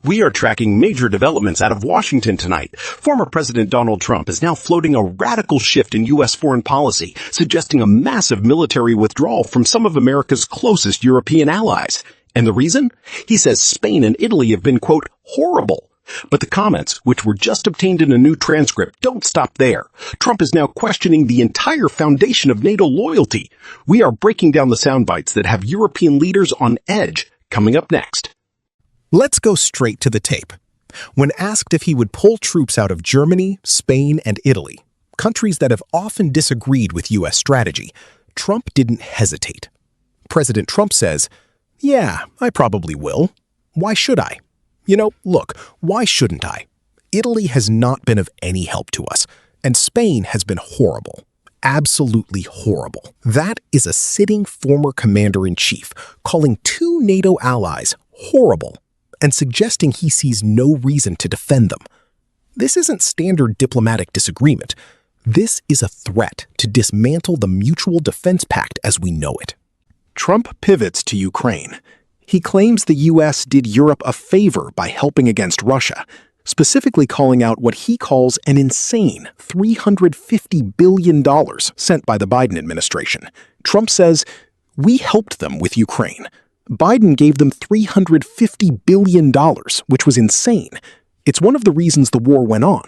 We are tracking major developments out of Washington tonight. Former President Donald Trump is now floating a radical shift in U.S. foreign policy, suggesting a massive military withdrawal from some of America's closest European allies. And the reason? He says Spain and Italy have been, quote, horrible. But the comments, which were just obtained in a new transcript, don't stop there. Trump is now questioning the entire foundation of NATO loyalty. We are breaking down the sound bites that have European leaders on edge, coming up next. Let's go straight to the tape. When asked if he would pull troops out of Germany, Spain, and Italy, countries that have often disagreed with U.S. strategy, Trump didn't hesitate. President Trump says, "Yeah, I probably will. Why should I? Look, why shouldn't I? Italy has not been of any help to us, and Spain has been horrible. Absolutely horrible." That is a sitting former commander-in-chief calling two NATO allies horrible and suggesting he sees no reason to defend them. This isn't standard diplomatic disagreement. This is a threat to dismantle the mutual defense pact as we know it. Trump pivots to Ukraine. He claims the U.S. did Europe a favor by helping against Russia, specifically calling out what he calls an insane $350 billion sent by the Biden administration. Trump says, "We helped them with Ukraine. Biden gave them $350 billion, which was insane. It's one of the reasons the war went on.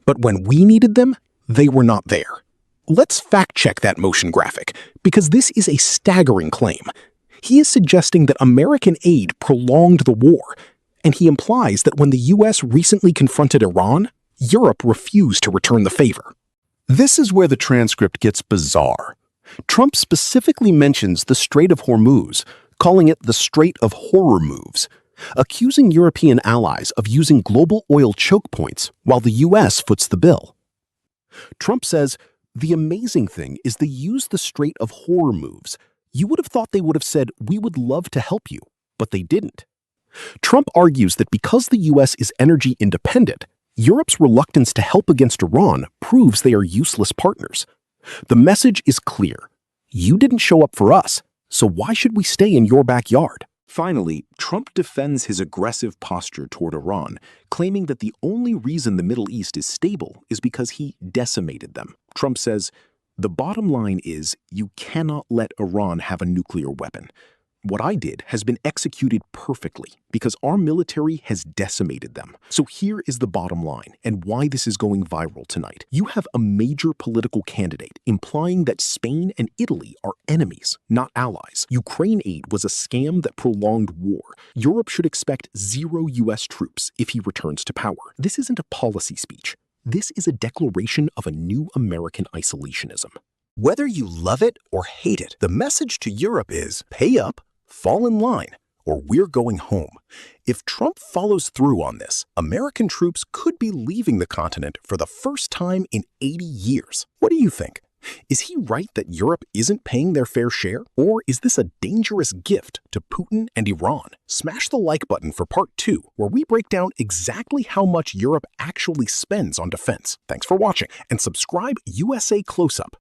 But when we needed them, they were not there." Let's fact-check that motion graphic, because this is a staggering claim. He is suggesting that American aid prolonged the war, and he implies that when the U.S. recently confronted Iran, Europe refused to return the favor. This is where the transcript gets bizarre. Trump specifically mentions the Strait of Hormuz, calling it the Strait of Horror Moves, accusing European allies of using global oil choke points while the U.S. foots the bill. Trump says, "The amazing thing is they use the Strait of Horror Moves. You would have thought they would have said, 'We would love to help you,' but they didn't." Trump argues that because the U.S. is energy independent, Europe's reluctance to help against Iran proves they are useless partners. The message is clear. You didn't show up for us, so why should we stay in your backyard? Finally, Trump defends his aggressive posture toward Iran, claiming that the only reason the Middle East is stable is because he decimated them. Trump says, "The bottom line is you cannot let Iran have a nuclear weapon. What I did has been executed perfectly because our military has decimated them." So here is the bottom line and why this is going viral tonight. You have a major political candidate implying that Spain and Italy are enemies, not allies. Ukraine aid was a scam that prolonged war. Europe should expect 0 U.S. troops if he returns to power. This isn't a policy speech. This is a declaration of a new American isolationism. Whether you love it or hate it, the message to Europe is pay up, fall in line, or we're going home. If Trump follows through on this, American troops could be leaving the continent for the first time in 80 years. What do you think? Is he right that Europe isn't paying their fair share? Or is this a dangerous gift to Putin and Iran? Smash the like button for part 2, where we break down exactly how much Europe actually spends on defense. Thanks for watching, and subscribe USA Close-Up